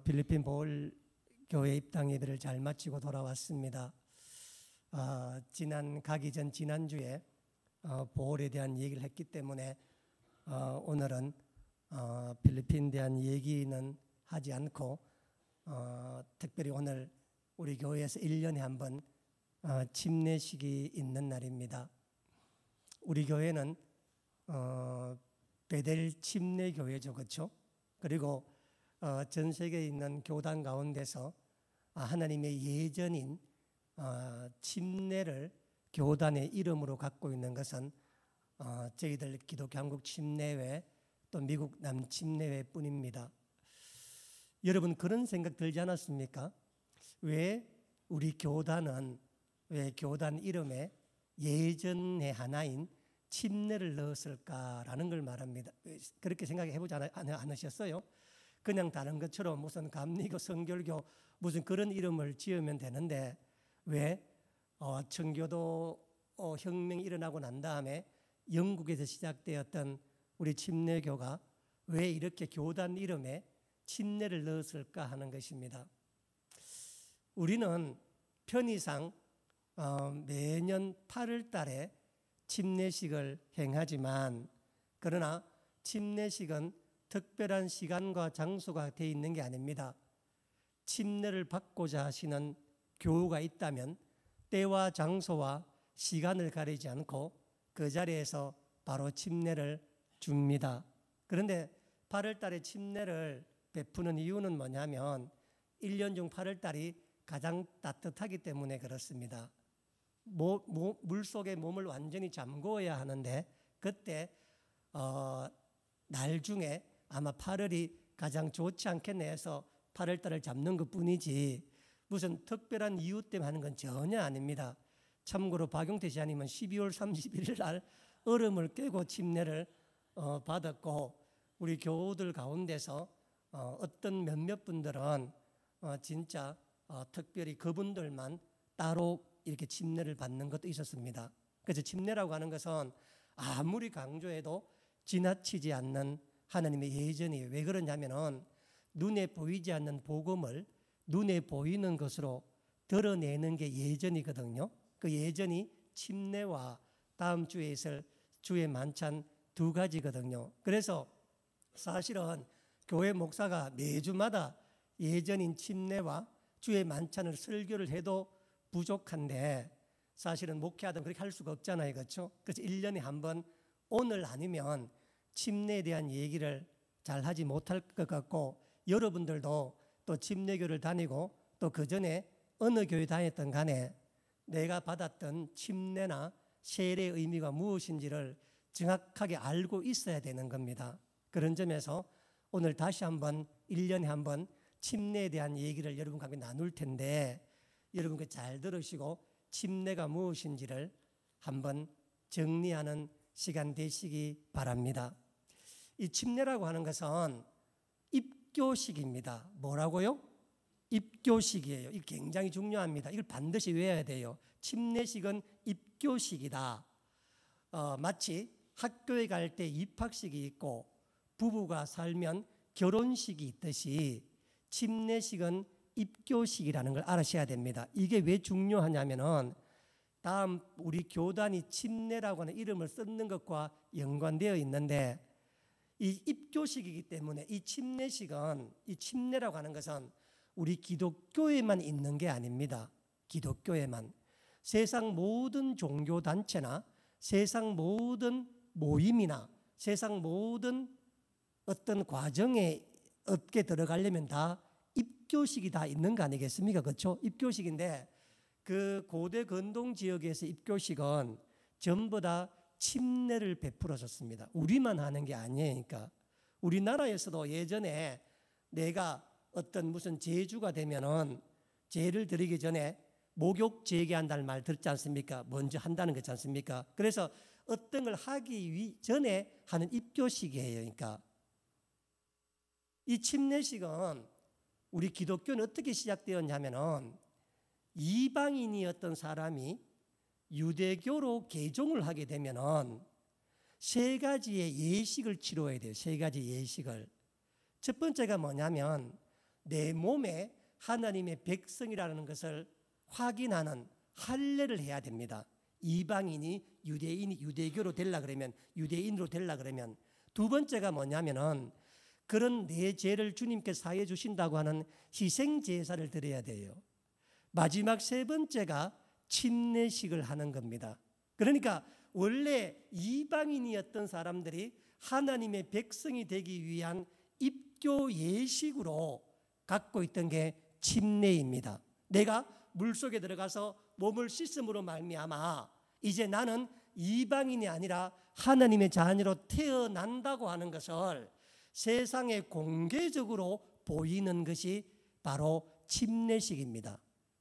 필리핀 보홀 교회 입당 예배를 잘 마치고 돌아왔습니다. 가기 전 지난주에 보홀에 대한 얘기를 했기 때문에 오늘은 필리핀에 대한 얘기는 하지 않고 특별히 오늘 우리 교회에서 1년에 한 번 침례식이 있는 날입니다. 우리 교회는 베델 침례교회죠, 그렇죠? 그리고 전 세계에 있는 교단 가운데서 하나님의 예전인 침례를 교단의 이름으로 갖고 있는 것은 저희들 기독교 한국 침례회 또 미국 남침례회 뿐입니다. 여러분 그런 생각 들지 않았습니까? 왜 우리 교단은 왜 교단 이름에 예전의 하나인 침례를 넣었을까라는 걸 말합니다. 그렇게 생각해 보지 않으셨어요? 그냥 다른 것처럼 무슨 감리교, 성결교 무슨 그런 이름을 지으면 되는데 왜 청교도 혁명이 일어나고 난 다음에 영국에서 시작되었던 우리 침례교가 왜 이렇게 교단 이름에 침례를 넣었을까 하는 것입니다. 우리는 편의상 매년 8월 달에 침례식을 행하지만 그러나 침례식은 특별한 시간과 장소가 되어 있는 게 아닙니다. 침례를 받고자 하시는 교우가 있다면 때와 장소와 시간을 가리지 않고 그 자리에서 바로 침례를 줍니다. 그런데 8월 달에 침례를 베푸는 이유는 뭐냐면 1년 중 8월 달이 가장 따뜻하기 때문에 그렇습니다. 물속에 몸을 완전히 잠궈야 하는데 그때 날 중에 아마 8월이 가장 좋지 않겠네 해서 8월 달을 잡는 것뿐이지 무슨 특별한 이유 때문에 하는 건 전혀 아닙니다. 참고로 박용태 시장님은 12월 31일 날 얼음을 깨고 침례를 받았고 우리 교우들 가운데서 어떤 몇몇 분들은 진짜 특별히 그분들만 따로 이렇게 침례를 받는 것도 있었습니다. 그래서 침례라고 하는 것은 아무리 강조해도 지나치지 않는 하나님의 예전이에요. 왜 그러냐면은 눈에 보이지 않는 복음을 눈에 보이는 것으로 드러내는 게 예전이거든요. 그 예전이 침례와 다음 주에 있을 주의 만찬 두 가지거든요. 그래서 사실은 교회 목사가 매주마다 예전인 침례와 주의 만찬을 설교를 해도 부족한데 사실은 목회하다 그렇게 할 수가 없잖아요. 그렇죠? 그래서 1년에 한 번 오늘 아니면 침례에 대한 얘기를 잘 하지 못할 것 같고 여러분들도 또 침례교를 다니고 또 그 전에 어느 교회 다녔던 간에 내가 받았던 침례나 세례의 의미가 무엇인지를 정확하게 알고 있어야 되는 겁니다. 그런 점에서 오늘 다시 한번 1년에 한번 침례에 대한 얘기를 여러분과 함께 나눌 텐데 여러분께 잘 들으시고 침례가 무엇인지를 한번 정리하는 시간 되시기 바랍니다. 이 침례라고 하는 것은 입교식입니다. 뭐라고요? 입교식이에요. 이게 굉장히 중요합니다. 이걸 반드시 외워야 돼요. 침례식은 입교식이다. 마치 학교에 갈 때 입학식이 있고 부부가 살면 결혼식이 있듯이 침례식은 입교식이라는 걸 알으셔야 됩니다. 이게 왜 중요하냐면은 다음 우리 교단이 침례라고 하는 이름을 쓰는 것과 연관되어 있는데 이 입교식이기 때문에 이 침례식은 이 침례라고 하는 것은 우리 기독교에만 있는 게 아닙니다. 기독교에만 세상 모든 종교단체나 세상 모든 모임이나 세상 모든 어떤 과정에 업계 들어가려면 다 입교식이 다 있는 거 아니겠습니까? 그렇죠? 입교식인데 그 고대 근동 지역에서 입교식은 전부 다 침례를 베풀어줬습니다. 우리만 하는 게 아니니까. 우리나라에서도 예전에 내가 어떤 무슨 제주가 되면은 제를 드리기 전에 목욕 제기한다는 말 듣지 않습니까? 먼저 한다는 거지 않습니까? 그래서 어떤 걸 하기 전에 하는 입교식이에요. 그러니까 이 침례식은 우리 기독교는 어떻게 시작되었냐면은 이방인이었던 사람이 유대교로 개종을 하게 되면은 세 가지의 예식을 치러야 돼요. 세 가지 예식을. 첫 번째가 뭐냐면 내 몸에 하나님의 백성이라는 것을 확인하는 할례를 해야 됩니다. 이방인이 유대인이 유대교로 되려 그러면, 유대인으로 되려 그러면. 두 번째가 뭐냐면은 그런 내 죄를 주님께 사해 주신다고 하는 희생 제사를 드려야 돼요. 마지막 세 번째가 침례식을 하는 겁니다. 그러니까 원래 이방인이었던 사람들이 하나님의 백성이 되기 위한 입교 예식으로 갖고 있던 게 침례입니다. 내가 물속에 들어가서 몸을 씻음으로 말미암아 이제 나는 이방인이 아니라 하나님의 자녀로 태어난다고 하는 것을 세상에 공개적으로 보이는 것이 바로 침례식입니다.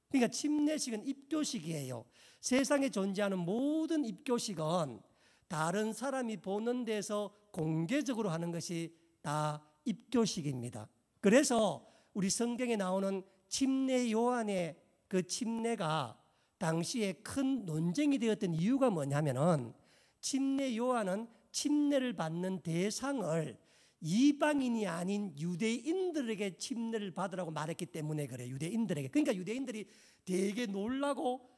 그러니까 침례식은 입교식이에요. 세상에 존재하는 모든 입교식은 다른 사람이 보는 데서 공개적으로 하는 것이 다 입교식입니다. 그래서 우리 성경에 나오는 침례 요한의 그 침례가 당시에 큰 논쟁이 되었던 이유가 뭐냐면은 침례 요한은 침례를 받는 대상을 이방인이 아닌 유대인들에게 침례를 받으라고 말했기 때문에 그래요. 유대인들에게. 그러니까 유대인들이 되게 놀라고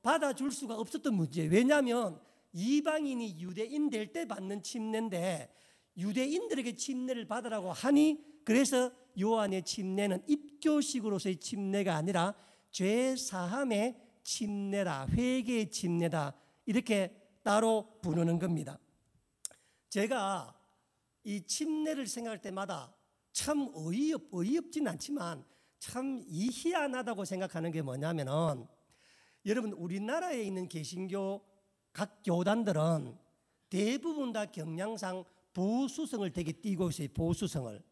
받아줄 수가 없었던 문제예요. 왜냐하면 이방인이 유대인 될 때 받는 침례인데 유대인들에게 침례를 받으라고 하니, 그래서 요한의 침례는 입교식으로서의 침례가 아니라 죄사함의 침례라, 회개의 침례다, 이렇게 따로 부르는 겁니다. 제가 이 침례를 생각할 때마다 참 어이없진 않지만 참 희한하다고 생각하는 게 뭐냐면은, 여러분 우리나라에 있는 개신교 각 교단들은 대부분 다 경향상 보수성을 되게 띠고 있어요. 보수성을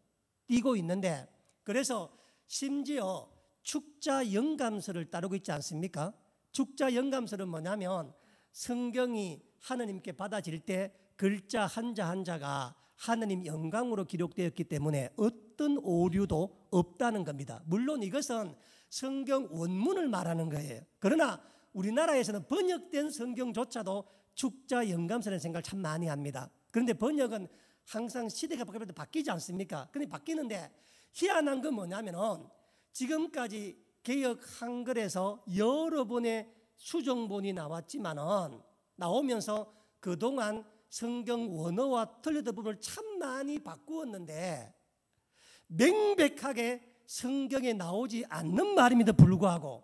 띠고 있는데, 그래서 심지어 축자 영감서를 따르고 있지 않습니까? 축자 영감서는 뭐냐면 성경이 하나님께 받아질 때 글자 한자 한자가 하나님 영광으로 기록되었기 때문에 어떤 오류도 없다는 겁니다. 물론 이것은 성경 원문을 말하는 거예요. 그러나 우리나라에서는 번역된 성경조차도 축자 영감서라는 생각을 참 많이 합니다. 그런데 번역은 항상 시대가 바뀌면 바뀌지 않습니까? 근데 바뀌는데 희한한 건 뭐냐면은 지금까지 개역 한글에서 여러 번의 수정본이 나오면서 그동안 성경 원어와 틀렸던 부분을 참 많이 바꾸었는데 명백하게 성경에 나오지 않는 말임에도 불구하고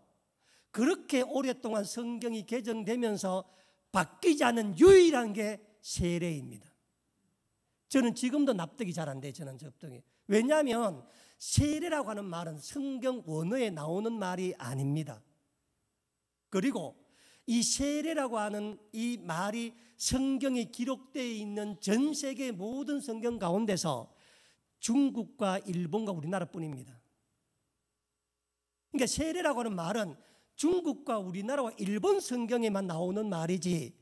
그렇게 오랫동안 성경이 개정되면서 바뀌지 않는 유일한 게 세례입니다. 저는 지금도 납득이 잘 안 돼요. 저는 접등이. 왜냐하면 세례라고 하는 말은 성경 원어에 나오는 말이 아닙니다. 그리고 이 세례라고 하는 이 말이 성경에 기록되어 있는 전 세계 모든 성경 가운데서 중국과 일본과 우리나라뿐입니다. 그러니까 세례라고 하는 말은 중국과 우리나라와 일본 성경에만 나오는 말이지,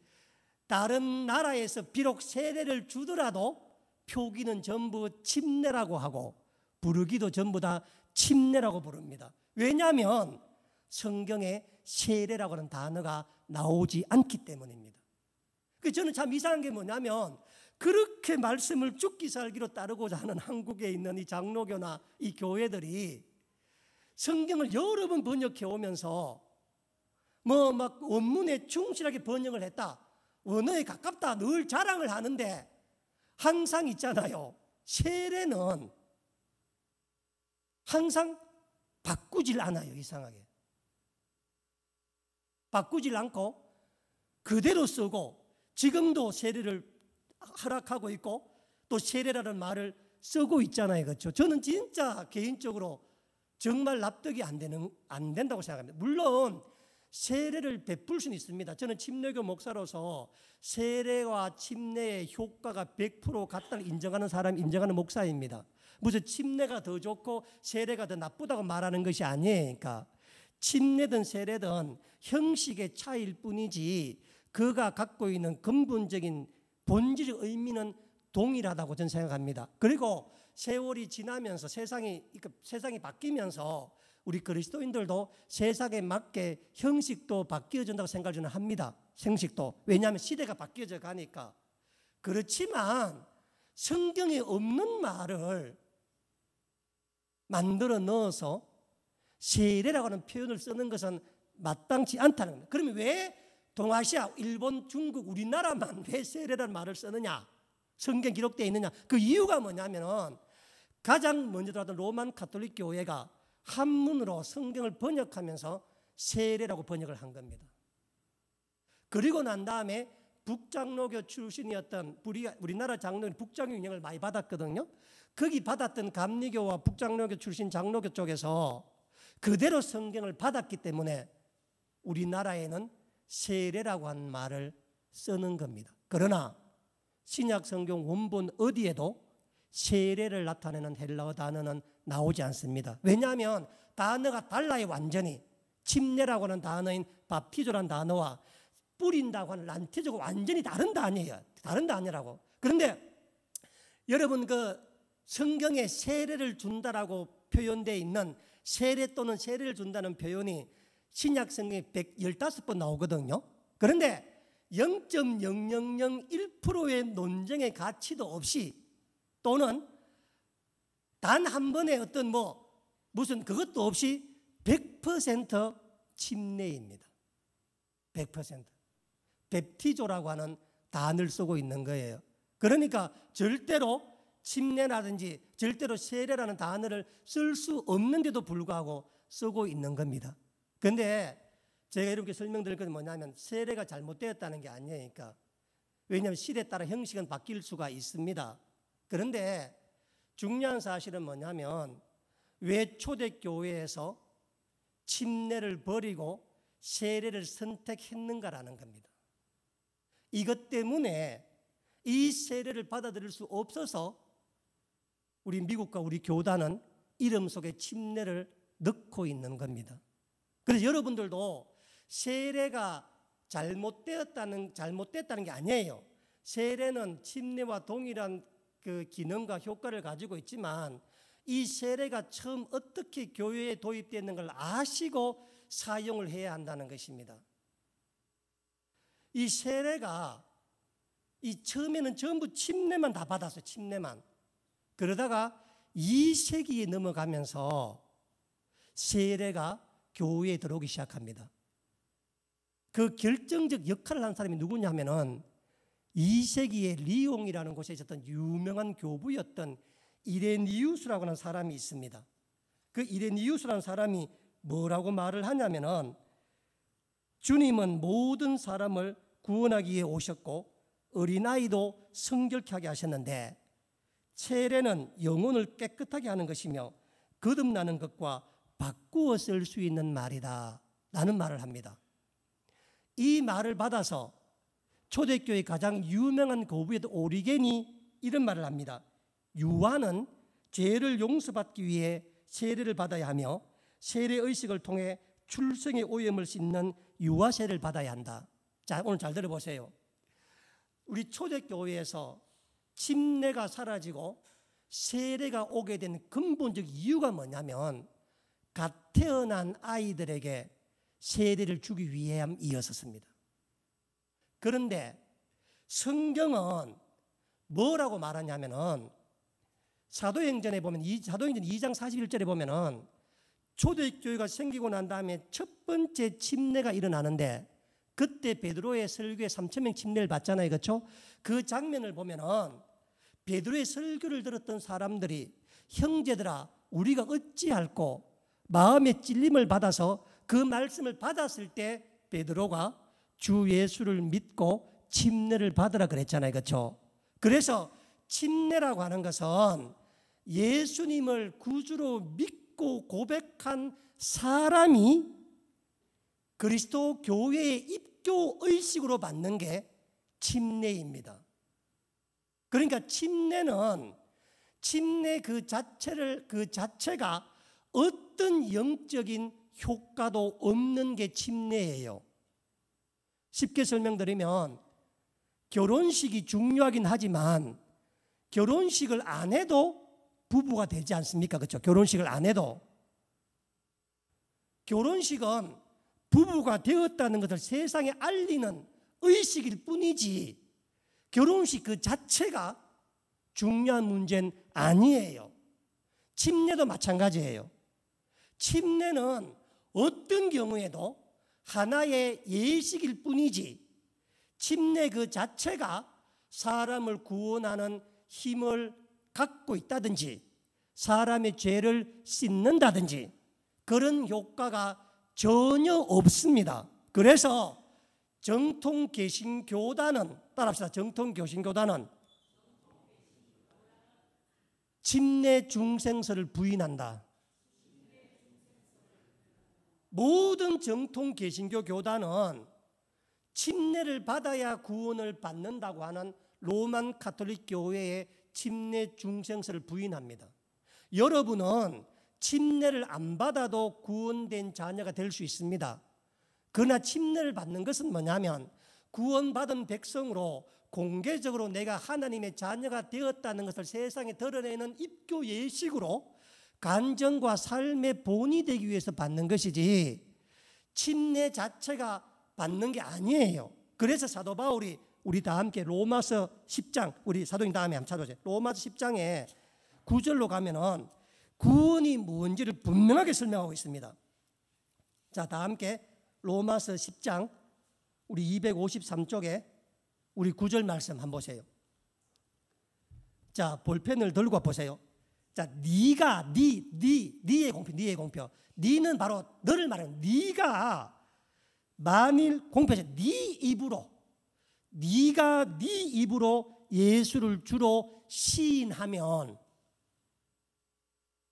다른 나라에서 비록 세례를 주더라도 표기는 전부 침례라고 하고 부르기도 전부 다 침례라고 부릅니다. 왜냐하면 성경에 세례라고 하는 단어가 나오지 않기 때문입니다. 저는 참 이상한 게 뭐냐면 그렇게 말씀을 죽기 살기로 따르고자 하는 한국에 있는 이 장로교나 이 교회들이 성경을 여러 번 번역해 오면서 막 원문에 충실하게 번역을 했다, 원어에 가깝다 늘 자랑을 하는데 항상 있잖아요. 세례는 항상 바꾸질 않아요. 이상하게 바꾸질 않고 그대로 쓰고 지금도 세례를 허락하고 있고 또 세례라는 말을 쓰고 있잖아요. 그렇죠? 저는 진짜 개인적으로 정말 납득이 안 된다고 생각합니다. 물론 세례를 베풀 수는 있습니다. 저는 침례교 목사로서 세례와 침례의 효과가 100% 같다는 인정하는 목사입니다. 무슨 침례가 더 좋고 세례가 더 나쁘다고 말하는 것이 아니에요. 그러니까 침례든 세례든 형식의 차이일 뿐이지 그가 갖고 있는 근본적인 본질의 의미는 동일하다고 저는 생각합니다. 그리고 세월이 지나면서 세상이 바뀌면서 우리 그리스도인들도 세상에 맞게 형식도 바뀌어진다고 생각을 저는 합니다. 형식도. 왜냐하면 시대가 바뀌어져 가니까. 그렇지만 성경에 없는 말을 만들어 넣어서 세례라고 하는 표현을 쓰는 것은 마땅치 않다는 겁니다. 그러면 왜 동아시아, 일본, 중국, 우리나라만 왜 세례라는 말을 쓰느냐? 성경 기록되어 있느냐? 그 이유가 뭐냐면은 가장 먼저 들어왔던 로만 가톨릭 교회가 한문으로 성경을 번역하면서 세례라고 번역을 한 겁니다. 그리고 난 다음에 북장로교 출신이었던 우리나라 장로는 북장로 영향을 많이 받았거든요. 거기 받았던 감리교와 북장로교 출신 장로교 쪽에서 그대로 성경을 받았기 때문에 우리나라에는 세례라고 하는 말을 쓰는 겁니다. 그러나 신약 성경 원본 어디에도 세례를 나타내는 헬라어 단어는 나오지 않습니다. 왜냐하면 단어가 달라요. 완전히 침례라고 하는 단어인 밥티조라는 단어와 뿌린다고 하는 란티조가 완전히 다른 단어예요. 다른 단어라고. 그런데 여러분 그 성경에 세례를 준다라고 표현되어 있는 세례 또는 세례를 준다는 표현이 신약 성경에 115번 나오거든요. 그런데 0.0001%의 논쟁의 가치도 없이 또는 단 한 번의 어떤 무슨 그것도 없이 100% 침례입니다. 100%. 뵙티조라고 하는 단어를 쓰고 있는 거예요. 그러니까 절대로 침례라든지 절대로 세례라는 단어를 쓸 수 없는데도 불구하고 쓰고 있는 겁니다. 그런데 제가 이렇게 설명드릴 건 뭐냐면 세례가 잘못되었다는 게 아니니까. 왜냐하면 시대에 따라 형식은 바뀔 수가 있습니다. 그런데 중요한 사실은 뭐냐면 왜 초대교회에서 침례를 버리고 세례를 선택했는가라는 겁니다. 이것 때문에 이 세례를 받아들일 수 없어서 우리 미국과 우리 교단은 이름 속에 침례를 넣고 있는 겁니다. 그래서 여러분들도 세례가 잘못됐다는 게 아니에요. 세례는 침례와 동일한 그 기능과 효과를 가지고 있지만 이 세례가 처음 어떻게 교회에 도입되는 걸 아시고 사용을 해야 한다는 것입니다. 이 세례가 처음에는 전부 침례만 다 받았어요. 침례만. 그러다가 2세기에 넘어가면서 세례가 교회에 들어오기 시작합니다. 그 결정적 역할을 한 사람이 누구냐 하면은 2세기에 리옹이라는 곳에 있었던 유명한 교부였던 이레니우스라고 하는 사람이 있습니다. 그 이레니우스라는 사람이 뭐라고 말을 하냐면은 주님은 모든 사람을 구원하기 위해 오셨고 어린아이도 성결케 하게 하셨는데 세례는 영혼을 깨끗하게 하는 것이며 거듭나는 것과 바꾸어 쓸 수 있는 말이다 라는 말을 합니다. 이 말을 받아서 초대교회 가장 유명한 교부였던 오리겐이 이런 말을 합니다. 유아는 죄를 용서받기 위해 세례를 받아야 하며 세례의식을 통해 출생의 오염을 씻는 유아세례를 받아야 한다. 자, 오늘 잘 들어보세요. 우리 초대교회에서 침례가 사라지고 세례가 오게 된 근본적 이유가 뭐냐면 갓 태어난 아이들에게 세례를 주기 위함이었습니다. 그런데 성경은 뭐라고 말하냐면은 사도행전에 보면 사도행전 2장 41절에 보면은 초대교회가 생기고 난 다음에 첫 번째 침례가 일어나는데 그때 베드로의 설교에 3,000명 침례를 받잖아요. 그렇죠? 그 장면을 보면은 베드로의 설교를 들었던 사람들이 형제들아 우리가 어찌할꼬 마음의 찔림을 받아서 그 말씀을 받았을 때 베드로가 주 예수를 믿고 침례를 받으라 그랬잖아요. 그렇죠? 그래서 침례라고 하는 것은 예수님을 구주로 믿고 고백한 사람이 그리스도 교회의 입교 의식으로 받는 게 침례입니다. 그러니까 침례는 침례 그 자체가 어떤 영적인 효과도 없는 게 침례예요. 쉽게 설명드리면 결혼식이 중요하긴 하지만 결혼식을 안 해도 부부가 되지 않습니까? 그렇죠? 결혼식을 안 해도. 결혼식은 부부가 되었다는 것을 세상에 알리는 의식일 뿐이지 결혼식 그 자체가 중요한 문제는 아니에요. 침례도 마찬가지예요. 침례는 어떤 경우에도 하나의 예식일 뿐이지 침례 그 자체가 사람을 구원하는 힘을 갖고 있다든지 사람의 죄를 씻는다든지 그런 효과가 전혀 없습니다. 그래서 정통 개신교단은 따라합시다. 정통 개신교단은 침례 중생설을 부인한다. 모든 정통 개신교 교단은 침례를 받아야 구원을 받는다고 하는 로만 가톨릭 교회의 침례 중생설을 부인합니다. 여러분은 침례를 안 받아도 구원된 자녀가 될 수 있습니다. 그러나 침례를 받는 것은 뭐냐면 구원받은 백성으로 공개적으로 내가 하나님의 자녀가 되었다는 것을 세상에 드러내는 입교 예식으로 간증과 삶의 본이 되기 위해서 받는 것이지 침례 자체가 받는 게 아니에요. 그래서 사도 바울이 우리 다 함께 로마서 10장 우리 사도님 다음에 한번 찾아보세요. 로마서 10장에 9절로 가면은 구원이 뭔지를 분명하게 설명하고 있습니다. 자, 다 함께 로마서 10장 우리 253쪽에 우리 9절 말씀 한번 보세요. 자, 볼펜을 들고 보세요. 자, 네가 네의 공표, 네의 공표. 네는 바로 너를 말하는 네가 만일 공표해서 네 입으로 네가 네 입으로 예수를 주로 시인하면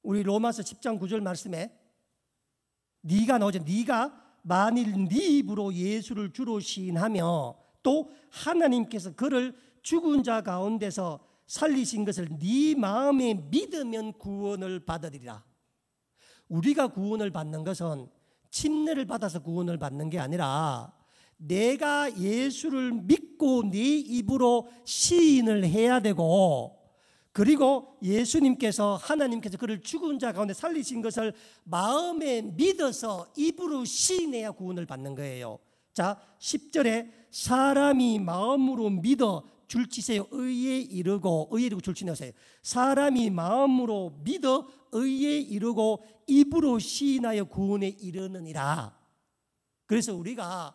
우리 로마서 10장 9절 말씀에 네가 나오죠. 네가 만일 네 입으로 예수를 주로 시인하며 또 하나님께서 그를 죽은 자 가운데서 살리신 것을 네 마음에 믿으면 구원을 받으리라. 우리가 구원을 받는 것은 침례를 받아서 구원을 받는 게 아니라 내가 예수를 믿고 네 입으로 시인을 해야 되고 그리고 예수님께서 하나님께서 그를 죽은 자 가운데 살리신 것을 마음에 믿어서 입으로 시인해야 구원을 받는 거예요. 자, 10절에 사람이 마음으로 믿어 줄치세요. 의에 이르고 줄치세요. 사람이 마음으로 믿어 의에 이르고 입으로 시인하여 구원에 이르느니라. 그래서 우리가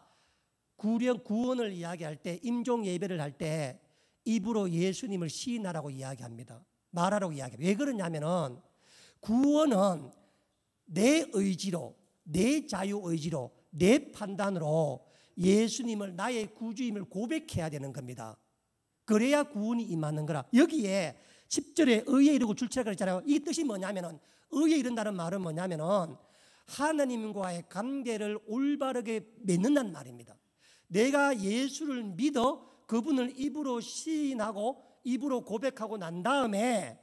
구원을 이야기할 때 임종 예배를 할 때 입으로 예수님을 시인하라고 이야기합니다. 말하라고 이야기합니다. 왜 그러냐면은 구원은 내 의지로 내 자유의지로 내 판단으로 예수님을 나의 구주임을 고백해야 되는 겁니다. 그래야 구원이 임하는 거라. 여기에 10절에 의에 이르고 줄치라 그랬잖아요. 이 뜻이 뭐냐면은 의에 이른다는 말은 뭐냐면은 하나님과의 관계를 올바르게 맺는다는 말입니다. 내가 예수를 믿어 그분을 입으로 시인하고 입으로 고백하고 난 다음에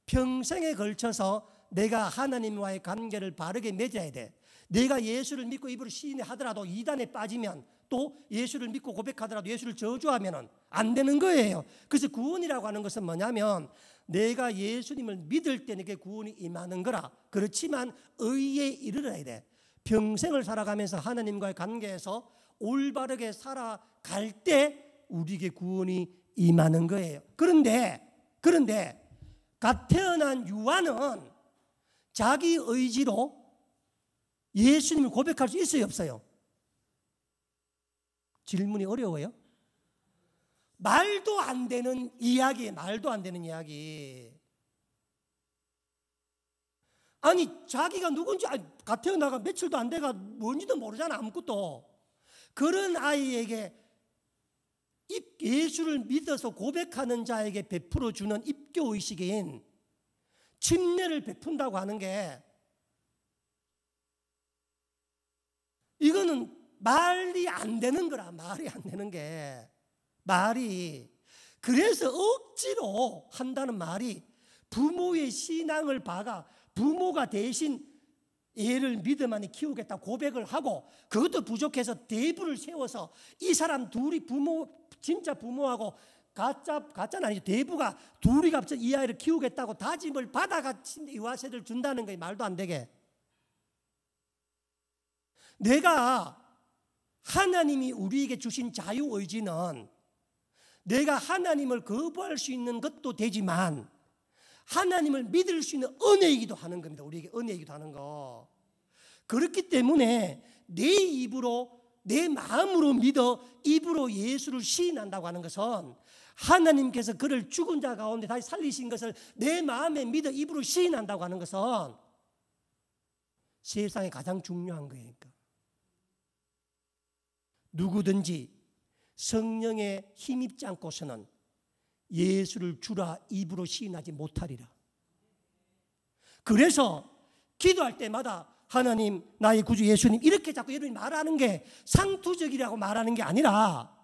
평생에 걸쳐서 내가 하나님과의 관계를 바르게 맺어야 돼. 내가 예수를 믿고 입으로 시인하더라도 이단에 빠지면 또 예수를 믿고 고백하더라도 예수를 저주하면 안 되는 거예요. 그래서 구원이라고 하는 것은 뭐냐면 내가 예수님을 믿을 때 내게 구원이 임하는 거라. 그렇지만 의에 이르러야 돼. 평생을 살아가면서 하나님과의 관계에서 올바르게 살아갈 때 우리에게 구원이 임하는 거예요. 그런데 갓 태어난 유아는 자기 의지로 예수님을 고백할 수 있어요, 없어요? 질문이 어려워요? 말도 안 되는 이야기예요. 말도 안 되는 이야기. 아니 자기가 누군지 갓 태어나가 며칠도 안 돼가 뭔지도 모르잖아. 아무것도. 그런 아이에게 예수를 믿어서 고백하는 자에게 베풀어 주는 입교의식인 침례를 베푼다고 하는 게 이거는 말이 안 되는 거라. 말이 안 되는 게 말이. 그래서 억지로 한다는 말이 부모의 신앙을 봐가 부모가 대신 얘를 믿음 안에 키우겠다 고백을 하고 그것도 부족해서 대부를 세워서 이 사람 둘이 진짜 부모하고 가짜는 아니죠. 대부가 둘이 갑자기 이 아이를 키우겠다고 다짐을 받아가 유아세를 준다는 거예요. 말도 안 되게. 내가 하나님이 우리에게 주신 자유의지는 내가 하나님을 거부할 수 있는 것도 되지만 하나님을 믿을 수 있는 은혜이기도 하는 겁니다. 우리에게 은혜이기도 하는 거. 그렇기 때문에 내 입으로, 내 마음으로 믿어 입으로 예수를 시인한다고 하는 것은 하나님께서 그를 죽은 자 가운데 다시 살리신 것을 내 마음에 믿어 입으로 시인한다고 하는 것은 세상에 가장 중요한 거니까. 누구든지 성령에 힘입지 않고서는 예수를 주라 입으로 시인하지 못하리라. 그래서 기도할 때마다 하나님, 나의 구주 예수님, 이렇게 자꾸 여러분이 말하는 게 상투적이라고 말하는 게 아니라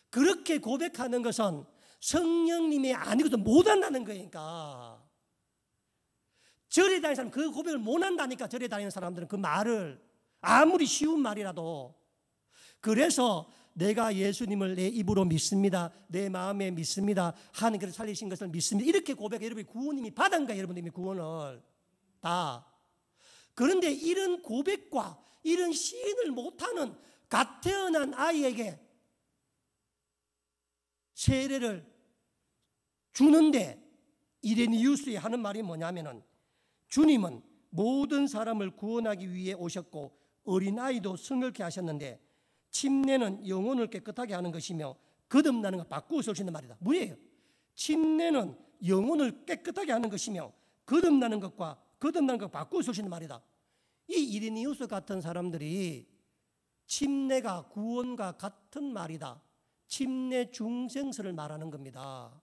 그렇게 고백하는 것은 성령님이 아니거든 못한다는 거니까. 절에 다니는 사람 그 고백을 못한다니까. 절에 다니는 사람들은 그 말을 아무리 쉬운 말이라도. 그래서 내가 예수님을 내 입으로 믿습니다, 내 마음에 믿습니다, 하나님께서 살리신 것을 믿습니다, 이렇게 고백해. 여러분이 구원님이 받은 거예요. 여러분들이 구원을 다. 그런데 이런 고백과 이런 시인을 못하는 갓 태어난 아이에게 세례를 주는데 이레니우스에 하는 말이 뭐냐면은, 주님은 모든 사람을 구원하기 위해 오셨고 어린아이도 성결케 하셨는데 침례는 영혼을 깨끗하게 하는 것이며 거듭나는 것 바꾸어 쓸 수 있는 말이다. 뭐예요? 침례는 영혼을 깨끗하게 하는 것이며 거듭나는 것 바꾸어 쓸 수 있는 말이다. 이 이레니우스 같은 사람들이 침례가 구원과 같은 말이다, 침례 중생설을 말하는 겁니다.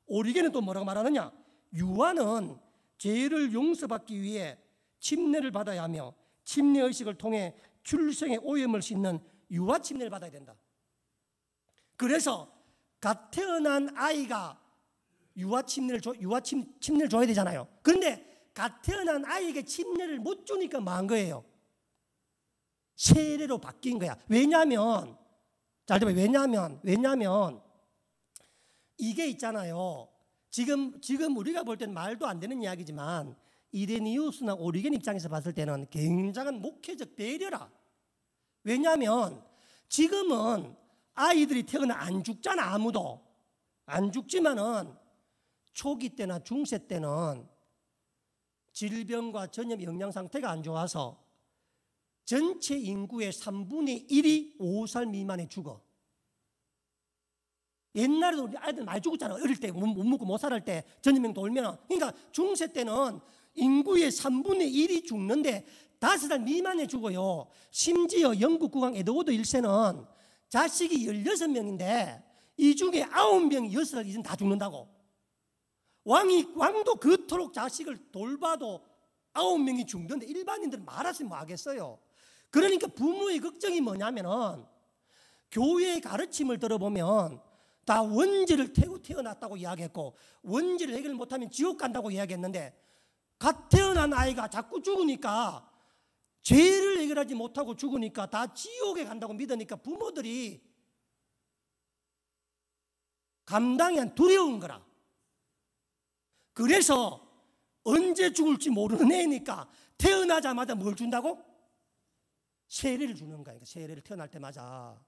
오리겐은 또 뭐라고 말하느냐? 유아는 죄를 용서받기 위해 침례를 받아야 하며 침례의식을 통해 출생의 오염을 씻는 유아 침례를 받아야 된다. 그래서 갓 태어난 아이가 유아 침례를 줘야 되잖아요. 그런데 갓 태어난 아이에게 침례를 못 주니까 뭐 한 거예요? 세례로 바뀐 거야. 왜냐하면 잘 들어봐요. 왜냐하면 이게 있잖아요. 지금 우리가 볼 때는 말도 안 되는 이야기지만 이레니우스나 오리겐 입장에서 봤을 때는 굉장한 목회적 배려라. 왜냐하면 지금은 아이들이 태어나 안 죽잖아. 아무도 안 죽지만은 초기 때나 중세 때는 질병과 전염 영양 상태가 안 좋아서 전체 인구의 3분의 1이 5살 미만에 죽어. 옛날에도 우리 아이들 많이 죽었잖아. 어릴 때 못 먹고 못 살을 때 전염병 돌면. 그러니까 중세 때는 인구의 3분의 1이 죽는데 5살 미만에 죽어요. 심지어 영국 국왕 에드워드 1세는 자식이 16명인데 이 중에 9명이 6살 이전 다 죽는다고. 왕도 그토록 자식을 돌봐도 9명이 죽는데 일반인들은 말하지 뭐 하겠어요. 그러니까 부모의 걱정이 뭐냐면은 교회의 가르침을 들어보면 다 원죄를 태고 태어났다고 이야기했고 원죄를 해결 못하면 지옥 간다고 이야기했는데 갓 태어난 아이가 자꾸 죽으니까 죄를 해결하지 못하고 죽으니까 다 지옥에 간다고 믿으니까 부모들이 감당이 안 두려운 거라. 그래서 언제 죽을지 모르는 애니까 태어나자마자 뭘 준다고? 세례를 주는 거야. 세례를 태어날 때마다.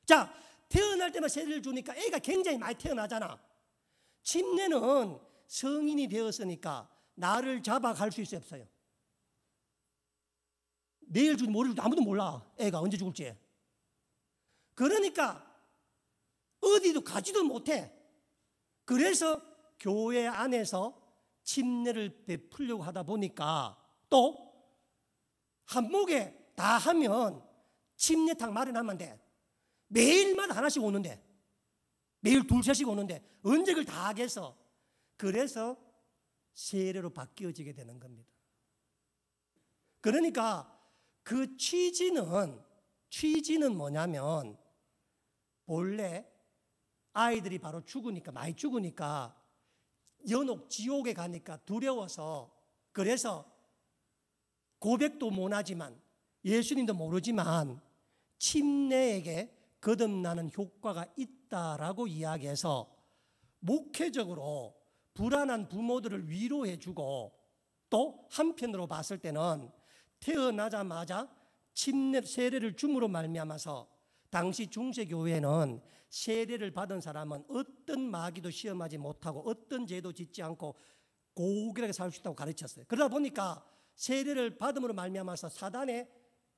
자, 태어날 때마다 세례를 주니까 애가 굉장히 많이 태어나잖아. 침례는 성인이 되었으니까 나를 잡아갈 수 있어요, 없어요? 내일 줄지 모레 줄지 아무도 몰라. 애가 언제 죽을지. 그러니까 어디도 가지도 못해. 그래서 교회 안에서 침례를 베풀려고 하다 보니까 또 한목에 다 하면 침례탕 마련하면 돼. 매일마다 하나씩 오는데, 매일 둘셋씩 오는데 언제 그걸 다 하겠어. 그래서 세례로 바뀌어지게 되는 겁니다. 그러니까 그 취지는 뭐냐면 본래 아이들이 바로 많이 죽으니까 연옥 지옥에 가니까 두려워서, 그래서 고백도 못하지만 예수님도 모르지만 침례에게 거듭나는 효과가 있다라고 이야기해서 목회적으로 불안한 부모들을 위로해주고, 또 한편으로 봤을 때는 태어나자마자 침례 세례를 줌으로 말미암아서 당시 중세교회는 세례를 받은 사람은 어떤 마귀도 시험하지 못하고 어떤 죄도 짓지 않고 고귀하게 살 수 있다고 가르쳤어요. 그러다 보니까 세례를 받음으로 말미암아서 사단의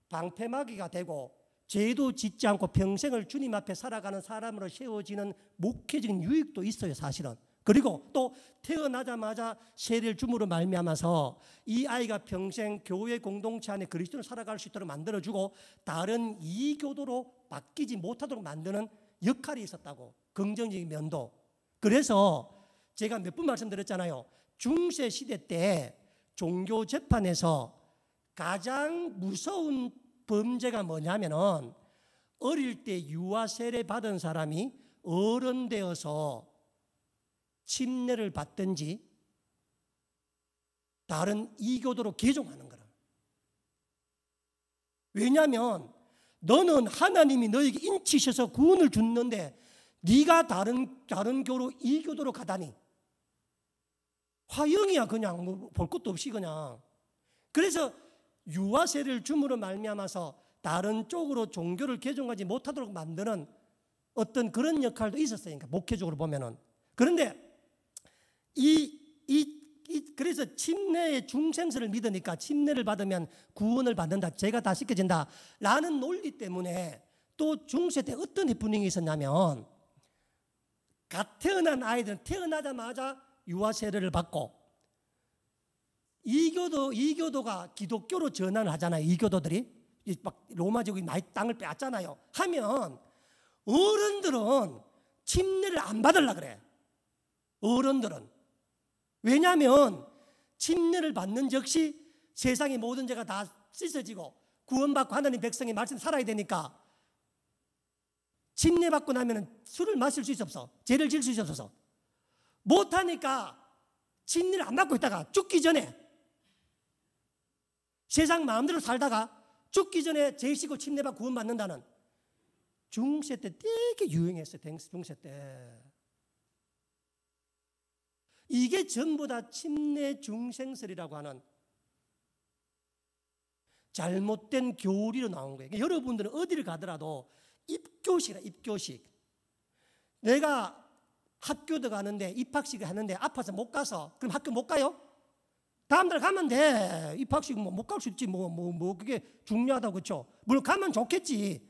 방패막이가 되고 죄도 짓지 않고 평생을 주님 앞에 살아가는 사람으로 세워지는 목회적인 유익도 있어요, 사실은. 그리고 또 태어나자마자 세례를 줌으로 말미암아서 이 아이가 평생 교회 공동체 안에 그리스도를 살아갈 수 있도록 만들어주고 다른 이교도로 바뀌지 못하도록 만드는 역할이 있었다고, 긍정적인 면도. 그래서 제가 몇 번 말씀드렸잖아요. 중세 시대 때 종교 재판에서 가장 무서운 범죄가 뭐냐면은 어릴 때 유아 세례 받은 사람이 어른 되어서 침례를 받든지 다른 이교도로 개종하는 거라. 왜냐하면 너는 하나님이 너에게 인치셔서 구원을 줬는데 네가 다른 교로 이교도로 가다니 화영이야. 그냥 뭐 볼 것도 없이 그냥. 그래서 유아 세례를 줌으로 말미암아서 다른 쪽으로 종교를 개종하지 못하도록 만드는 어떤 그런 역할도 있었어요. 그러니까 목회적으로 보면은. 그런데 그래서 침례의 중생설을 믿으니까 침례를 받으면 구원을 받는다, 죄가 다 씻겨진다 라는 논리 때문에 또 중세 때 어떤 해프닝이 있었냐면 갓 태어난 아이들은 태어나자마자 유아 세례를 받고 이교도가 기독교로 전환을 하잖아요. 이교도들이 막 로마제국이 많이 땅을 빼앗잖아요. 하면 어른들은 침례를 안 받으려고 그래. 어른들은. 왜냐하면 침례를 받는 즉시 세상의 모든 죄가 다 씻어지고 구원받고 하나님 백성의 말씀 살아야 되니까 침례 받고 나면 술을 마실 수 있어서 죄를 지을 수 있어서 못하니까 침례를 안 받고 있다가 죽기 전에 세상 마음대로 살다가 죽기 전에 죄 씻고 침례 받고 구원받는다는 중세 때 되게 유행했어요. 중세 때. 이게 전부 다 침례 중생설이라고 하는 잘못된 교리로 나온 거예요. 여러분들은 어디를 가더라도 입교식이라, 입교식. 내가 학교도 가는데 입학식을 하는데 아파서 못 가서 그럼 학교 못 가요? 다음날 가면 돼. 입학식 못 갈 수 있지. 그게 중요하다고. 그렇죠? 물론 가면 좋겠지.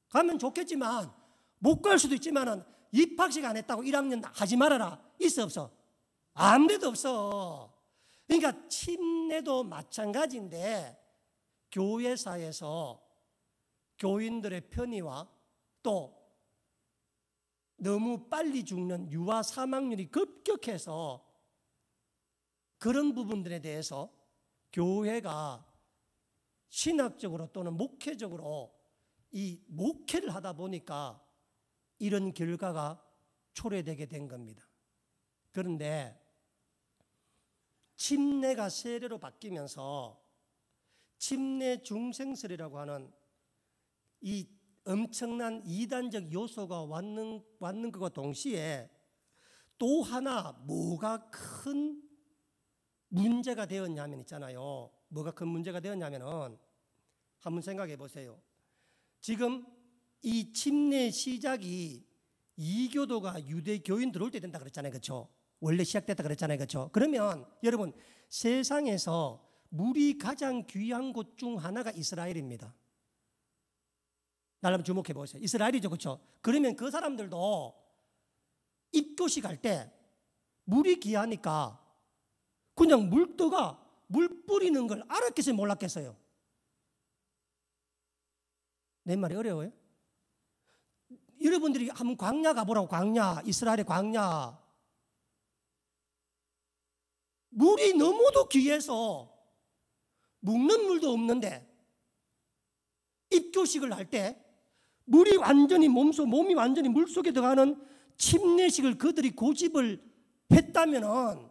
가면 좋겠지만 못 갈 수도 있지만은 입학식 안 했다고 1학년 하지 말아라. 있어 없어? 아무데도 없어. 그러니까 침례도 마찬가지인데 교회사에서 교인들의 편의와 또 너무 빨리 죽는 유아 사망률이 급격해서 그런 부분들에 대해서 교회가 신학적으로 또는 목회적으로 이 목회를 하다 보니까 이런 결과가 초래되게 된 겁니다. 그런데 침례가 세례로 바뀌면서 침례 중생설이라고 하는 이 엄청난 이단적 요소가 왔는 것과 동시에 또 하나 뭐가 큰 문제가 되었냐면 있잖아요. 뭐가 큰 문제가 되었냐면은 한번 생각해 보세요. 지금 이 침례 시작이 이교도가 유대교인 들어올 때 된다 그랬잖아요. 그렇죠? 원래 시작됐다 그랬잖아요. 그렇죠? 그러면 여러분 세상에서 물이 가장 귀한 곳 중 하나가 이스라엘입니다. 날 한번 주목해 보세요. 이스라엘이죠. 그렇죠? 그러면 그 사람들도 입교식 할 때 물이 귀하니까 그냥 물떠가 물 뿌리는 걸 알았겠어요? 몰랐겠어요? 내 말이 어려워요? 여러분들이 한번 광야 가보라고. 광야, 이스라엘의 광야. 물이 너무도 귀해서 묵는 물도 없는데 입교식을 할 때 물이 완전히 몸이 완전히 물속에 들어가는 침례식을 그들이 고집을 했다면은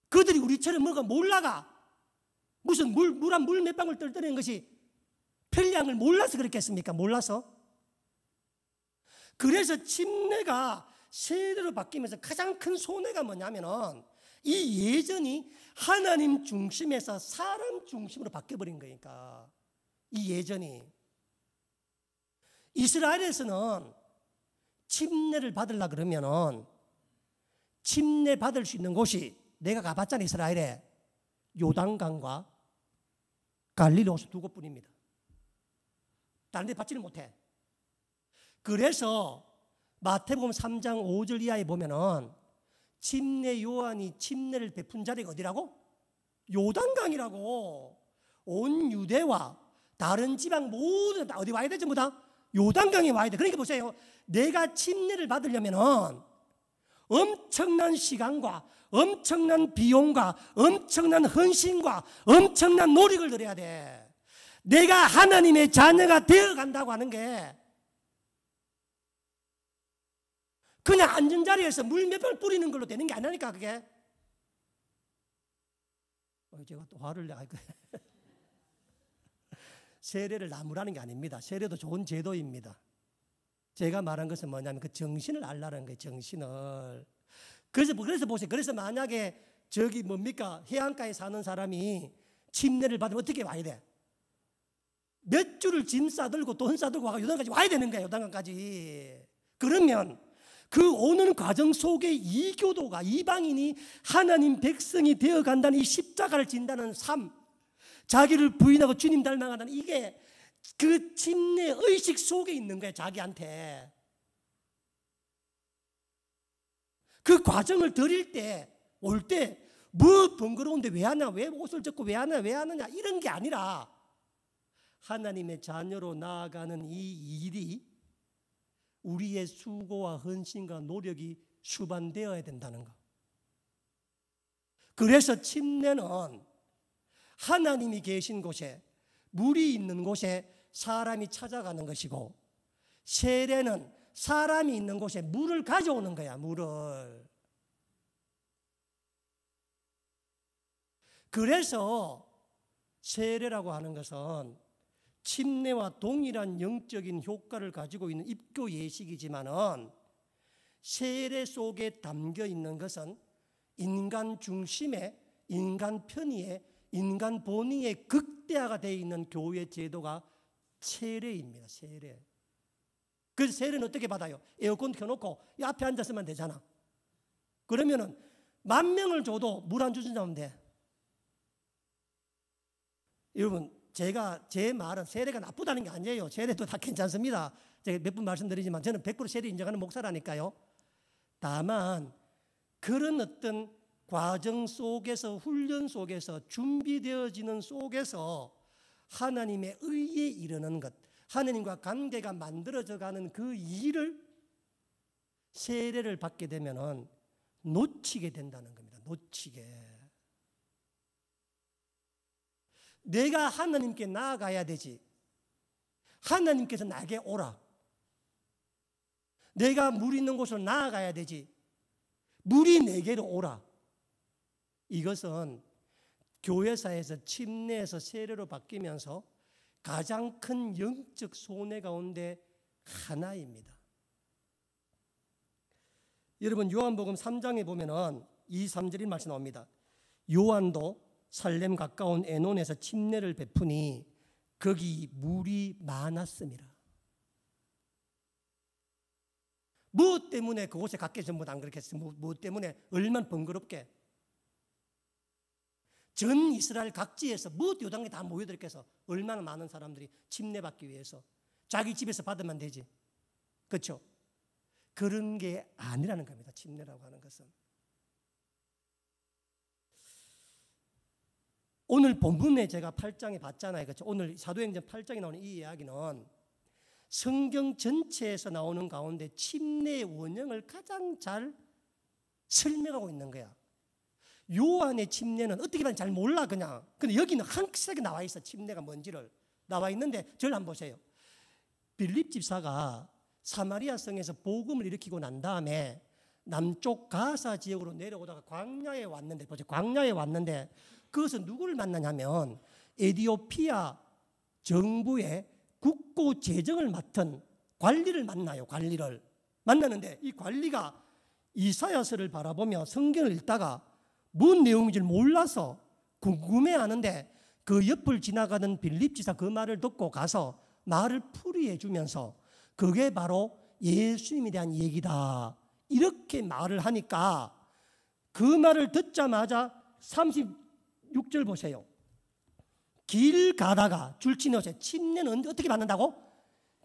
그들이 우리처럼 뭐가 몰라가 무슨 물 몇 방울 떨어뜨리는 것이 편량을 몰라서 그랬겠습니까? 몰라서. 그래서 침례가 세례로 바뀌면서 가장 큰 손해가 뭐냐면은 이 예전이 하나님 중심에서 사람 중심으로 바뀌어버린 거니까 이 예전이. 이스라엘에서는 침례를 받으려 그러면은 침례 받을 수 있는 곳이 내가 가봤잖아. 이스라엘에 요단강과 갈릴리 호수 두 곳뿐입니다. 다른 데 받지를 못해. 그래서 마태복음 3장 5절 이하에 보면은 침례 요한이 침례를 베푼 자리가 어디라고? 요단강이라고. 온 유대와 다른 지방 모두 다 어디 와야 돼? 전부 다 요단강에 와야 돼. 그러니까 보세요. 내가 침례를 받으려면은 엄청난 시간과 엄청난 비용과 엄청난 헌신과 엄청난 노력을 들여야 돼. 내가 하나님의 자녀가 되어 간다고 하는 게 그냥 앉은 자리에서 물 몇 번 뿌리는 걸로 되는 게 아니라니까. 그게 제가 또 화를 내고 세례를 나무라는 게 아닙니다. 세례도 좋은 제도입니다. 제가 말한 것은 뭐냐면 그 정신을 알라는 거예요. 정신을. 그래서 보세요. 그래서 만약에 저기 뭡니까 해안가에 사는 사람이 침례를 받으면 어떻게 와야 돼? 몇 줄을 짐 싸들고 돈 싸들고 와서 요단강까지 와야 되는 거예요. 요단강까지. 그러면 그 오는 과정 속에 이교도가 이방인이 하나님 백성이 되어 간다는 이 십자가를 진다는 삶, 자기를 부인하고 주님 닮아간다는 이게 그 침례 의식 속에 있는 거예요. 자기한테. 그 과정을 드릴 때, 올 때, 뭐 번거로운데 왜 하냐, 왜 옷을 젖고 왜 하냐, 왜 하느냐, 이런 게 아니라 하나님의 자녀로 나아가는 이 일이 우리의 수고와 헌신과 노력이 수반되어야 된다는 것. 그래서 침례는 하나님이 계신 곳에, 물이 있는 곳에 사람이 찾아가는 것이고, 세례는 사람이 있는 곳에 물을 가져오는 거야. 물을. 그래서 세례라고 하는 것은 침례와 동일한 영적인 효과를 가지고 있는 입교 예식이지만은 세례 속에 담겨 있는 것은 인간 중심의, 인간 편의의, 인간 본의의 극대화가 되어 있는 교회 제도가 세례입니다. 세례. 그래서 세례는 어떻게 받아요? 에어컨 켜놓고 이 앞에 앉았으면 되잖아. 그러면은 10,000명을 줘도 물 안 주는 사람 돼. 여러분, 제 말은 세례가 나쁘다는 게 아니에요. 세례도 다 괜찮습니다. 제가 몇 번 말씀드리지만 저는 100% 세례 인정하는 목사라니까요. 다만 그런 어떤 과정 속에서, 훈련 속에서, 준비되어지는 속에서 하나님의 의에 이르는 것, 하나님과 관계가 만들어져 가는 그 일을 세례를 받게 되면은 놓치게 된다는 겁니다. 놓치게. 내가 하나님께 나아가야 되지. 하나님께서 나에게 오라. 내가 물 있는 곳으로 나아가야 되지. 물이 내게로 오라. 이것은 교회사에서 침례에서 세례로 바뀌면서 가장 큰 영적 손해 가운데 하나입니다. 여러분, 요한복음 3장에 보면은 2, 3절이 말씀 나옵니다. 요한도 살렘 가까운 에논에서 침례를 베푸니 거기 물이 많았습니다. 무엇 때문에 그곳에 갔겠어요? 전부 다 안 그렇겠어요? 무엇 때문에? 얼마나 번거롭게. 전 이스라엘 각지에서 무엇 요단강에 다 모여들겠어. 얼마나 많은 사람들이 침례받기 위해서. 자기 집에서 받으면 되지. 그렇죠? 그런 게 아니라는 겁니다. 침례라고 하는 것은. 오늘 본문에 제가 8장에 봤잖아요. 그렇죠? 오늘 사도행전 8장에 나오는 이 이야기는 성경 전체에서 나오는 가운데 침례의 원형을 가장 잘 설명하고 있는 거야. 요한의 침례는 어떻게 보면 잘 몰라 그냥. 근데 여기는 한색에 나와 있어. 침례가 뭔지를 나와 있는데 저를 한번 보세요. 빌립 집사가 사마리아 성에서 복음을 일으키고 난 다음에 남쪽 가사 지역으로 내려오다가 광야에 왔는데, 보세요. 광야에 왔는데 그것은 누구를 만나냐면 에티오피아 정부의 국고 재정을 맡은 관리를 만나요. 관리를 만나는데 이 관리가 이사야서를 바라보며 성경을 읽다가 뭔 내용인지 몰라서 궁금해하는데 그 옆을 지나가던 빌립 지사 그 말을 듣고 가서 말을 풀이해 주면서 그게 바로 예수님에 대한 얘기다. 이렇게 말을 하니까 그 말을 듣자마자 36절 보세요. 길 가다가 줄치노세. 침례는 어떻게 받는다고?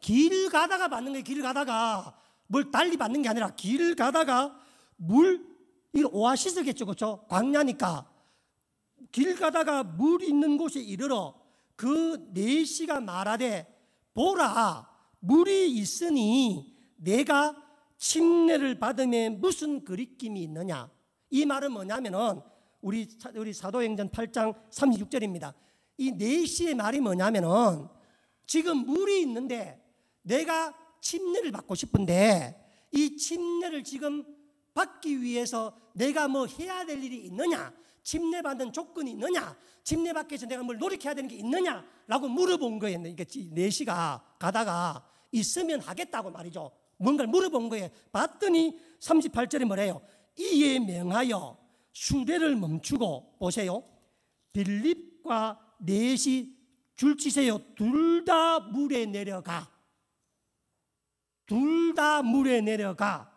길 가다가 받는 거예요. 길 가다가 뭘 달리 받는 게 아니라 길 가다가 이 오아시스겠죠, 그렇죠? 광야니까 길 가다가 물 있는 곳에 이르러 그 내시가 말하되 보라 물이 있으니 내가 침례를 받음에 무슨 거리낌이 있느냐. 이 말은 뭐냐면은 우리 사도행전 8장 36절입니다. 이 내시의 말이 뭐냐면은 지금 물이 있는데 내가 침례를 받고 싶은데 이 침례를 지금 받기 위해서 내가 뭐 해야 될 일이 있느냐, 침례 받는 조건이 있느냐, 침례 받기 위해서 내가 뭘 노력해야 되는 게 있느냐라고 물어본 거예요. 그러니까 내시가 가다가 있으면 하겠다고 말이죠. 뭔가를 물어본 거예요. 봤더니 38절에 뭐래요? 이에 명하여 수레를 멈추고 보세요. 빌립과 넷이 줄치세요. 둘 다 물에 내려가. 둘 다 물에 내려가.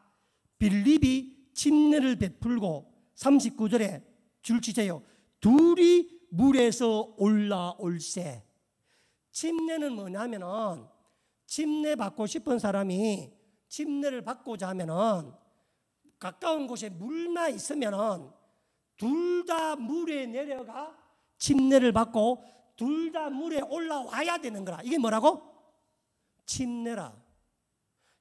빌립이 침례를 베풀고 39절에 줄치세요. 둘이 물에서 올라올세. 침례는 뭐냐면은 침례 받고 싶은 사람이 침례를 받고자 하면은 가까운 곳에 물만 있으면은 둘 다 물에 내려가 침례를 받고 둘 다 물에 올라와야 되는 거라. 이게 뭐라고? 침례라.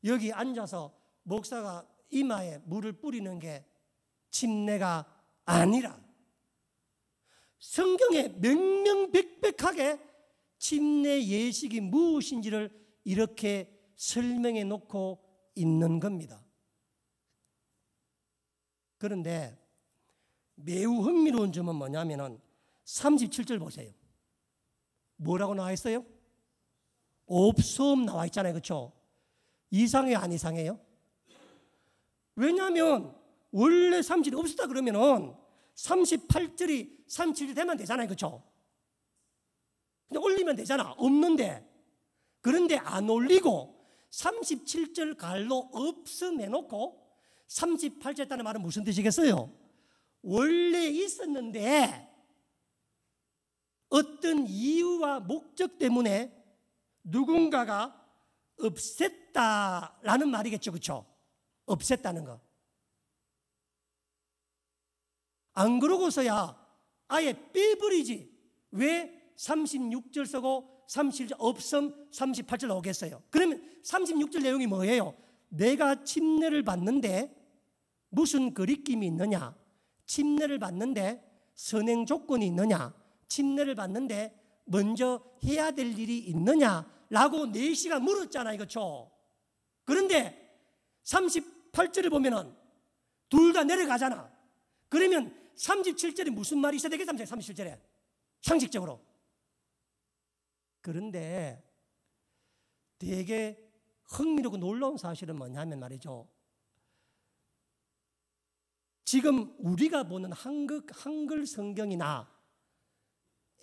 여기 앉아서 목사가 이마에 물을 뿌리는 게 침례가 아니라 성경에 명명백백하게 침례 예식이 무엇인지를 이렇게 설명해 놓고 있는 겁니다. 그런데 매우 흥미로운 점은 뭐냐면은 37절 보세요. 뭐라고 나와 있어요? 없음 나와 있잖아요. 그렇죠? 이상해요, 안 이상해요? 왜냐하면 원래 37이 없었다 그러면은 38절이 37절 되면 되잖아요. 그렇죠? 그냥 올리면 되잖아. 없는데. 그런데 안 올리고 37절 갈로 없음 해놓고 38절 했다는 말은 무슨 뜻이겠어요? 원래 있었는데 어떤 이유와 목적 때문에 누군가가 없앴다라는 말이겠죠. 그렇죠? 없앴다는 거. 안 그러고서야 아예 빼버리지. 왜 36절 쓰고 37절 없음 38절 나오겠어요? 그러면 36절 내용이 뭐예요? 내가 침례를 받는데 무슨 거리낌이 있느냐? 침례를 받는데 선행 조건이 있느냐? 침례를 받는데 먼저 해야 될 일이 있느냐라고 내시가 물었잖아요. 그렇죠? 그런데 38절을 보면은 둘 다 내려가잖아. 그러면 37절에 무슨 말이 있어야 되겠습니까? 37절에 상식적으로. 그런데 되게 흥미롭고 놀라운 사실은 뭐냐면 말이죠. 지금 우리가 보는 한글 성경이나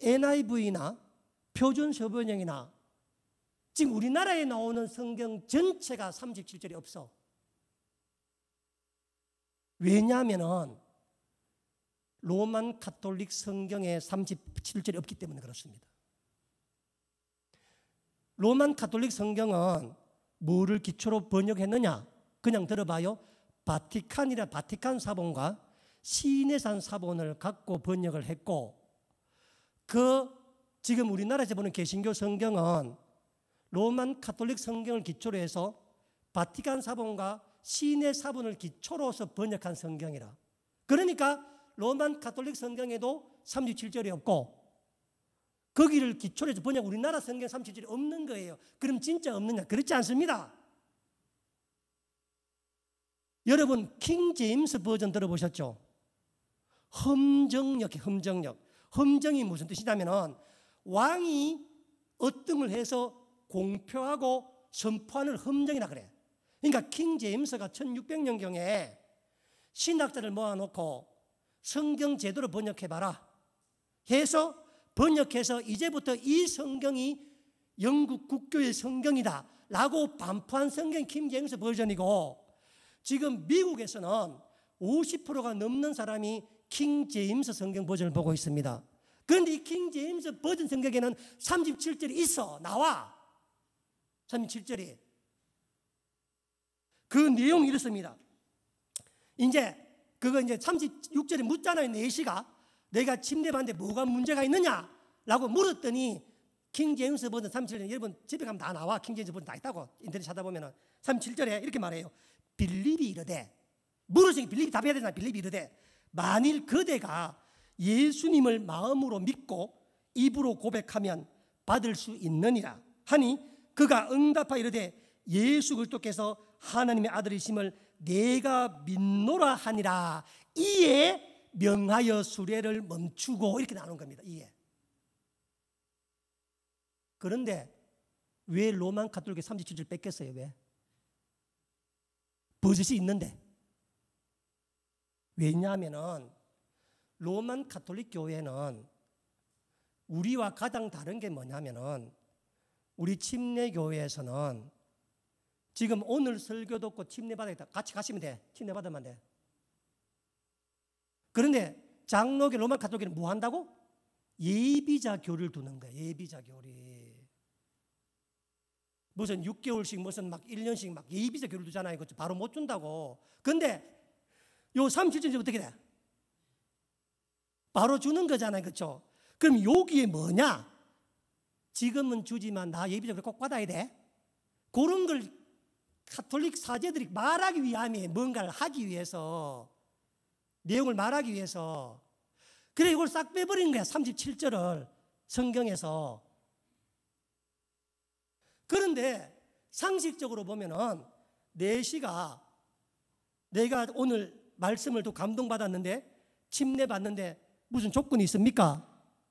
NIV나 표준서번역이나 지금 우리나라에 나오는 성경 전체가 37절이 없어. 왜냐하면은 로만 가톨릭 성경에 37절이 없기 때문에 그렇습니다. 로만 가톨릭 성경은 뭐를 기초로 번역했느냐? 그냥 들어봐요. 바티칸 사본과 시내산 사본을 갖고 번역을 했고, 지금 우리나라에서 보는 개신교 성경은 로만 가톨릭 성경을 기초로 해서 바티칸 사본과 시내 사본을 기초로서 번역한 성경이라. 그러니까 로만 가톨릭 성경에도 37절이 없고 거기를 기초로 해서 번역 우리나라 성경 37절이 없는 거예요. 그럼 진짜 없느냐? 그렇지 않습니다. 여러분 킹 제임스 버전 들어보셨죠? 험정력. 험정이 무슨 뜻이냐면은 왕이 어뜸을 해서 공표하고 선포하는 험정이라 그래. 그러니까 킹 제임스가 1600년경에 신학자를 모아놓고 성경 제대로 번역해봐라 해서 번역해서 이제부터 이 성경이 영국 국교의 성경이다 라고 반포한 성경 킹제임스 버전이고, 지금 미국에서는 50%가 넘는 사람이 킹제임스 성경 버전을 보고 있습니다. 그런데 이 킹제임스 버전 성경에는 37절이 있어, 나와. 37절이. 그 내용이 이렇습니다. 그거 36절에 묻잖아요. 내시가 내가 침례 받는데 뭐가 문제가 있느냐라고 물었더니, 킹제임스 버전 37절, 여러분 집에 가면 다 나와. 킹제임스 버전 다 있다고 인터넷 찾아보면 37절에 이렇게 말해요. 빌립이 이르되, 물으시니 빌립이 답해야 되잖아. 빌립이 이르되, 만일 그대가 예수님을 마음으로 믿고 입으로 고백하면 받을 수 있느니라 하니, 그가 응답하여 이르되, 예수 그리스도께서 하나님의 아들이심을 내가 믿노라 하니라. 이에 명하여 수레를 멈추고, 이렇게 나오는 겁니다. 이에. 그런데 왜 로만 가톨릭이 37절 뺏겼어요? 왜? 버젓이 있는데. 왜냐하면은 로만 가톨릭 교회는 우리와 가장 다른 게 뭐냐면은, 우리 침례교회에서는 지금 오늘 설교 듣고 침례 받아야겠다, 같이 가시면 돼. 침례 받으면 돼. 그런데 장로교 로만 가톨릭은 뭐 한다고? 예비자 교를 두는 거야. 예비자 교리. 무슨 6개월씩 무슨 막 1년씩 막 예비자 교를 두잖아요. 그거 바로 못 준다고. 근데 요 37절 어떻게 돼? 바로 주는 거잖아요. 그렇죠? 그럼 여기에 뭐냐? 지금은 주지만 나 예비자 교를 꼭 받아야 돼. 그런 걸 가톨릭 사제들이 말하기 위함에, 뭔가를 하기 위해서, 내용을 말하기 위해서. 그래 이걸 싹 빼버린 거야. 37절을 성경에서. 그런데 상식적으로 보면은 내시가 내가 오늘 말씀을 또 감동받았는데 침례 받는데 무슨 조건이 있습니까?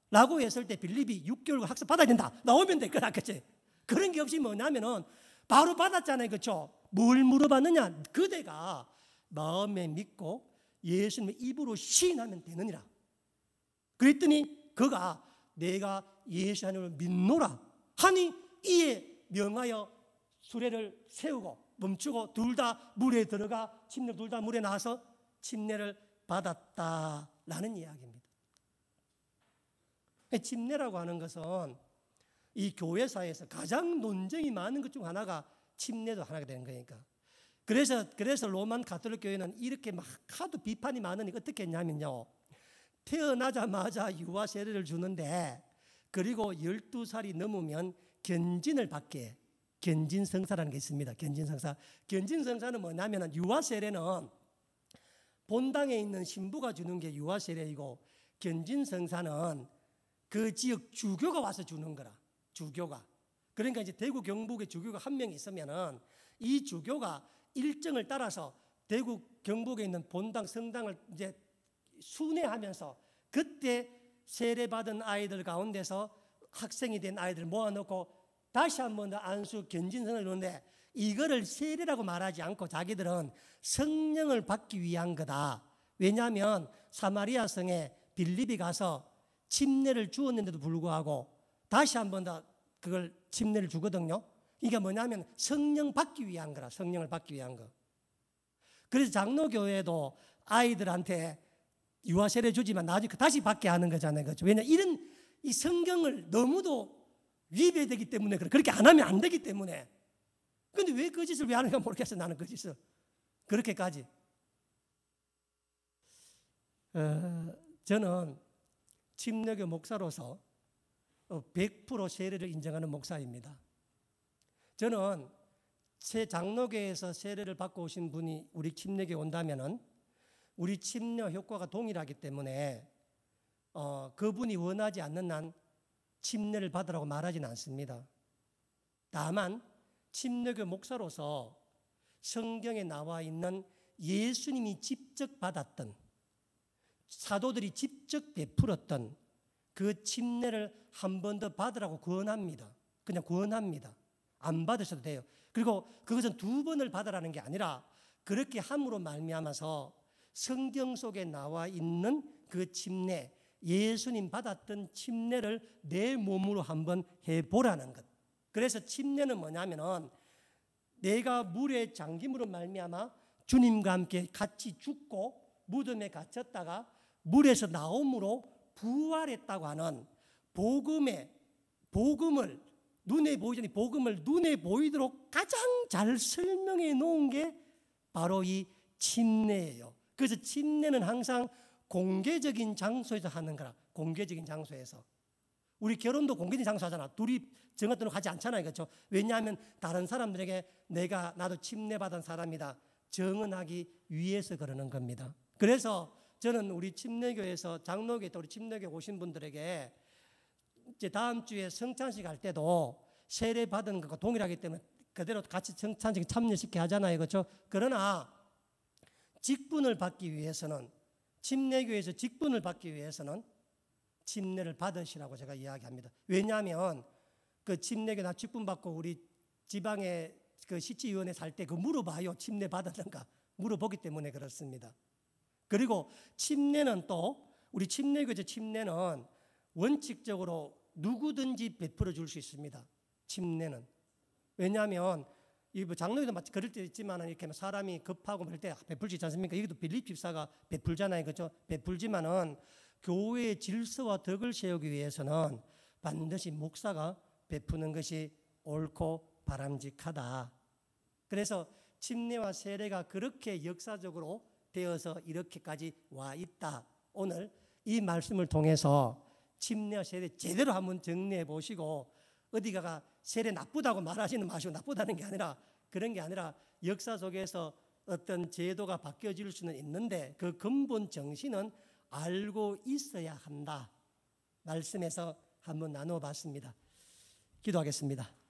라고 했을 때 빌립이 6개월 학습 받아야 된다, 나오면 될 거라. 그치? 그런 게 없이 뭐냐면은 바로 받았잖아요. 그렇죠? 뭘 물어봤느냐? 그대가 마음에 믿고 예수님의 입으로 시인하면 되느니라. 그랬더니 그가 내가 예수 하나님을 믿노라 하니, 이에 명하여 수레를 세우고 멈추고 둘 다 물에 들어가, 침례 둘 다 물에 나와서 침례를 받았다라는 이야기입니다. 침례라고 하는 것은 이 교회사에서 가장 논쟁이 많은 것 중 하나가 침례도 하나가 되는 거니까. 그래서 로만 가톨릭 교회는 이렇게 막 하도 비판이 많으니까 어떻게 했냐면요, 태어나자마자 유아 세례를 주는데, 그리고 12살이 넘으면 견진을 받게 해. 견진성사라는 게 있습니다. 견진성사. 견진성사는 뭐냐면, 유아 세례는 본당에 있는 신부가 주는 게 유아 세례이고, 견진성사는 그 지역 주교가 와서 주는 거라. 주교가. 그러니까 이제 대구 경북에 주교가 한 명 있으면은 이 주교가 일정을 따라서 대구 경북에 있는 본당 성당을 이제 순회하면서, 그때 세례받은 아이들 가운데서 학생이 된 아이들 모아놓고 다시 한 번 더 안수 견진성을 이루는데, 이거를 세례라고 말하지 않고 자기들은 성령을 받기 위한 거다. 왜냐하면 사마리아 성에 빌립이 가서 침례를 주었는데도 불구하고 다시 한 번 더 그걸 침례를 주거든요. 이게 뭐냐면 성령 받기 위한 거라. 성령을 받기 위한 거. 그래서 장로교회도 아이들한테 유아 세례 주지만 나중에 다시 받게 하는 거잖아요. 그렇죠? 왜냐, 이런 이 성경을 너무도 위배되기 때문에 그렇게 안 하면 안 되기 때문에. 근데 왜 그 짓을 왜 하는가 모르겠어요. 나는 그 짓을 그렇게까지. 저는 침례교 목사로서 100% 세례를 인정하는 목사입니다. 저는 제 장로교에서 세례를 받고 오신 분이 우리 침례교에 온다면은 우리 침례 효과가 동일하기 때문에 그분이 원하지 않는 한 침례를 받으라고 말하지는 않습니다. 다만 침례교 목사로서 성경에 나와 있는 예수님이 직접 받았던, 사도들이 직접 베풀었던 그 침례를 한 번 더 받으라고 권합니다. 그냥 권합니다. 안 받으셔도 돼요. 그리고 그것은 2번을 받으라는 게 아니라, 그렇게 함으로 말미암아서 성경 속에 나와 있는 그 침례, 예수님 받았던 침례를 내 몸으로 한번 해보라는 것. 그래서 침례는 뭐냐면은 내가 물에 잠김으로 말미암아 주님과 함께 같이 죽고 무덤에 갇혔다가 물에서 나옴으로 부활했다고 하는 복음을 눈에 보이지 않는 복음을 눈에 보이도록 가장 잘 설명해 놓은 게 바로 이 침례예요. 그래서 침례는 항상 공개적인 장소에서 하는 거라. 공개적인 장소에서. 우리 결혼도 공개적인 장소 하잖아. 둘이 정한 가지 않잖아요. 그렇죠? 왜냐하면 다른 사람들에게 나도 침례받은 사람이다 정언하기 위해서 그러는 겁니다. 그래서 저는 우리 침례교회에서 장로교회 또 우리 침례교회 오신 분들에게 이제 다음 주에 성찬식 할 때도 세례 받은 것과 동일하기 때문에 그대로 같이 성찬식 참여시켜 하잖아요. 그렇죠? 그러나 직분을 받기 위해서는 침례교회에서 직분을 받기 위해서는 침례를 받으시라고 제가 이야기합니다. 왜냐하면 그 침례교 나 직분 받고 우리 지방의 그 시치위원회 살 때 그 물어봐요. 침례 받았는가 물어보기 때문에 그렇습니다. 그리고 침례는 또 우리 침례교제 침례는 원칙적으로 누구든지 베풀어 줄 수 있습니다. 침례는. 왜냐하면 이 장로에도 마치 그럴 때 있지만 이렇게 사람이 급하고 그럴 때 베풀 수 있지 않습니까? 여기도 빌립 집사가 베풀잖아요. 그렇죠? 베풀지만은 교회의 질서와 덕을 세우기 위해서는 반드시 목사가 베푸는 것이 옳고 바람직하다. 그래서 침례와 세례가 그렇게 역사적으로 되어서 이렇게까지 와 있다. 오늘 이 말씀을 통해서 침례와 세례 제대로 한번 정리해 보시고 어디가가 세례 나쁘다고 말하시는 마시고 나쁘다는 게 아니라 그런 게 아니라 역사 속에서 어떤 제도가 바뀌어질 수는 있는데 그 근본 정신은 알고 있어야 한다. 말씀에서 한번 나눠 봤습니다. 기도하겠습니다.